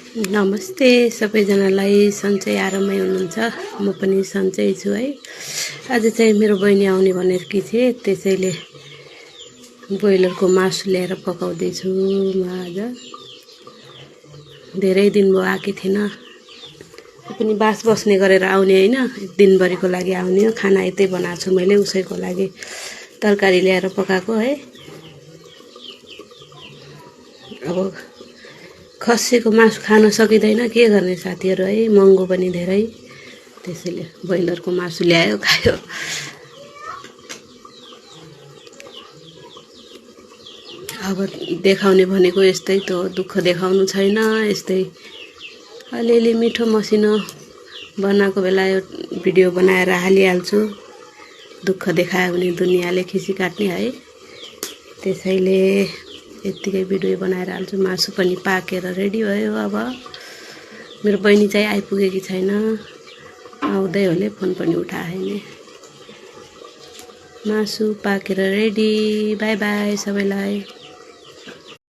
नमस्ते सबैजनालाई। सन्चै आरामै हुनुहुन्छ? म पनि सन्चै छु है। आज चाहिँ मेरो बहिनी आउने भनेर कि थिएँ, त्यसैले ब्रोइलरको मासु ल्याएर पकाउँदैछु म आज। धेरै दिन भयो आएकी थिएन, पनि बास बस्ने गरेर आउने होइन, दिनभरिको लागि आउने हो। खाना यतै बनाएको छु मैले, उसैको लागि तरकारी ल्याएर पकाएको है। अब खसीको मासु खान सकिँदैन, के गर्ने साथीहरू है, महँगो पनि धेरै, त्यसैले ब्रोइलरको मासु ल्यायो खायो। अब देखाउने भनेको यस्तै त हो, दुःख देखाउनु छैन। यस्तै अलिअलि मिठो मसिनो बनाएको बेला यो भिडियो बनाएर हालिहाल्छु। दुःख देखायो भने दुनियाँले खिसी काट्ने है, त्यसैले यत्तिकै भिडियो बनाएर हाल्छु। मासु पनि पाकेर रेडी भयो। अब मेरो बहिनी चाहिँ आइपुगेकी छैन, आउँदै होले, फोन पनि उठाएन। मासु पाकेर रेडी। बाई बाई सबैलाई।